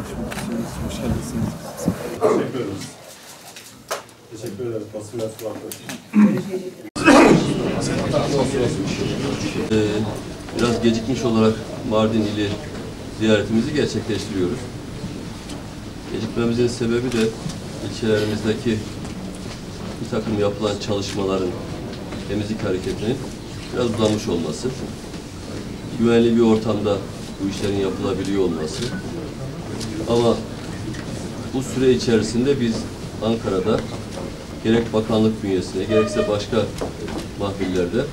Hoş geldiniz. Teşekkür ederiz. Teşekkür ederiz. Basın mensubatları. Biraz gecikmiş olarak Mardin ili ziyaretimizi gerçekleştiriyoruz. Gecikmemizin sebebi de ilçelerimizdeki bir takım yapılan çalışmaların, temizlik hareketinin biraz uzamış olması, güvenli bir ortamda bu işlerin yapılabiliyor olması. Ama bu süre içerisinde biz Ankara'da gerek bakanlık bünyesinde, gerekse başka mahfillerde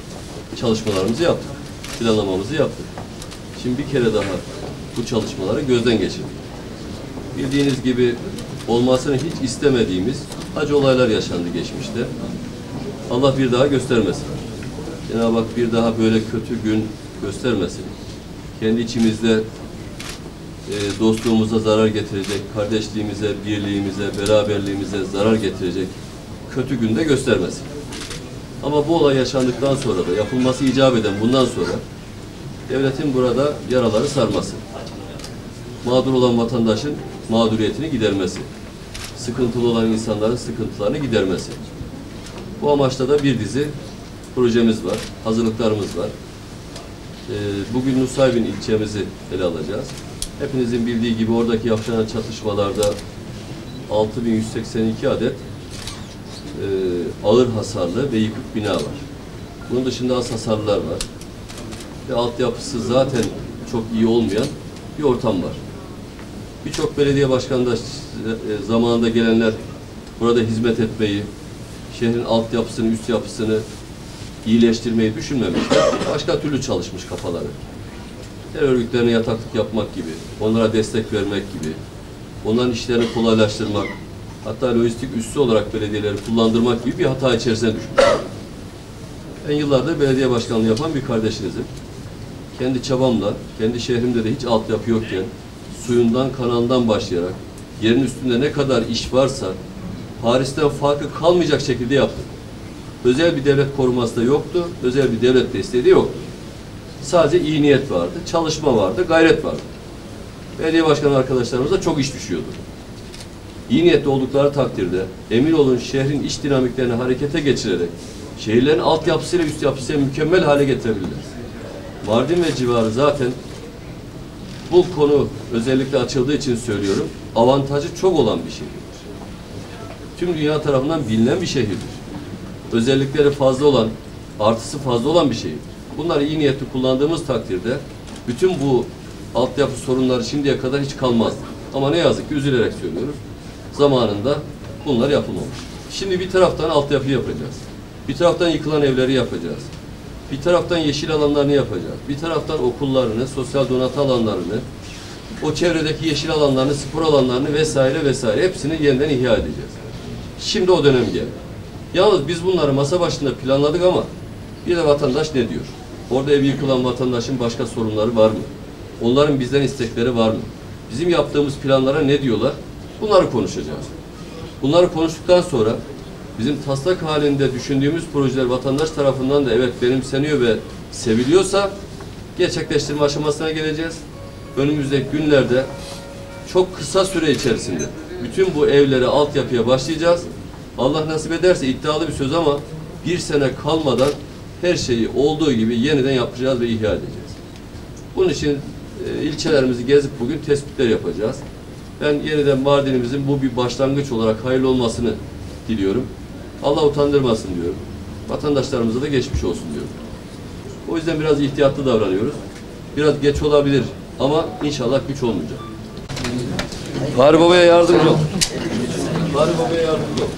çalışmalarımızı yaptık, planlamamızı yaptık. Şimdi bir kere daha bu çalışmaları gözden geçirdik. Bildiğiniz gibi olmasını hiç istemediğimiz acı olaylar yaşandı geçmişte. Allah bir daha göstermesin. Cenab-ı Hak bir daha böyle kötü gün göstermesin. Kendi içimizde dostluğumuza zarar getirecek, kardeşliğimize, birliğimize, beraberliğimize zarar getirecek kötü günde göstermesin. Ama bu olay yaşandıktan sonra da yapılması icap eden bundan sonra devletin burada yaraları sarması, mağdur olan vatandaşın mağduriyetini gidermesi, sıkıntılı olan insanların sıkıntılarını gidermesi. Bu amaçla da bir dizi projemiz var, hazırlıklarımız var. Bugün Nusaybin ilçemizi ele alacağız. Hepinizin bildiği gibi oradaki yaşanan çatışmalarda 6182 adet ağır hasarlı ve yıkık bina var. Bunun dışında az hasarlılar var. Ve altyapısı zaten çok iyi olmayan bir ortam var. Birçok belediye başkanı da zamanında gelenler burada hizmet etmeyi, şehrin altyapısını, üst yapısını iyileştirmeyi düşünmemişler. Başka türlü çalışmış kafaları. Terör örgütlerine yataklık yapmak gibi, onlara destek vermek gibi, onların işlerini kolaylaştırmak, hatta lojistik üssü olarak belediyeleri kullandırmak gibi bir hata içerisine düşmüşler. Ben yıllardır belediye başkanlığı yapan bir kardeşinizim. Kendi çabamla, kendi şehrimde de hiç altyapı yokken, suyundan, kanalından başlayarak, yerin üstünde ne kadar iş varsa, Paris'ten farkı kalmayacak şekilde yaptım. Özel bir devlet koruması da yoktu, özel bir devlet desteği de yoktu. Sadece iyi niyet vardı, çalışma vardı, gayret vardı. Belediye başkanı arkadaşlarımıza çok iş düşüyordu. İyi niyetli oldukları takdirde, emin olun şehrin iç dinamiklerini harekete geçirerek, şehirlerin altyapısıyla üst yapısıyla mükemmel hale getirebilirler. Mardin ve civarı zaten bu konu özellikle açıldığı için söylüyorum, avantajı çok olan bir şehirdir. Tüm dünya tarafından bilinen bir şehirdir. Özellikleri fazla olan, artısı fazla olan bir şehirdir. Bunları iyi niyetli kullandığımız takdirde bütün bu altyapı sorunları şimdiye kadar hiç kalmazdı. Ama ne yazık ki üzülerek söylüyoruz, zamanında bunlar yapılmamış. Şimdi bir taraftan altyapı yapacağız. Bir taraftan yıkılan evleri yapacağız. Bir taraftan yeşil alanlarını yapacağız. Bir taraftan okullarını, sosyal donatı alanlarını, o çevredeki yeşil alanlarını, spor alanlarını vesaire vesaire hepsini yeniden ihya edeceğiz. Şimdi o dönem geldi. Yalnız biz bunları masa başında planladık ama bir de vatandaş ne diyor? Orada ev yıkılan vatandaşın başka sorunları var mı? Onların bizden istekleri var mı? Bizim yaptığımız planlara ne diyorlar? Bunları konuşacağız. Bunları konuştuktan sonra bizim taslak halinde düşündüğümüz projeler vatandaş tarafından da evet benimseniyor ve seviliyorsa gerçekleştirme aşamasına geleceğiz. Önümüzdeki günlerde çok kısa süre içerisinde bütün bu evlere, altyapıya başlayacağız. Allah nasip ederse iddialı bir söz ama bir sene kalmadan her şeyi olduğu gibi yeniden yapacağız ve ihya edeceğiz. Bunun için ilçelerimizi gezip bugün tespitler yapacağız. Ben yeniden Mardin'imizin bu bir başlangıç olarak hayırlı olmasını diliyorum. Allah utandırmasın diyorum. Vatandaşlarımıza da geçmiş olsun diyorum. O yüzden biraz ihtiyatlı davranıyoruz. Biraz geç olabilir ama inşallah güç olmayacak. Fahri Baba'ya yardımcı ol. Fahri Baba'ya yardımcı ol.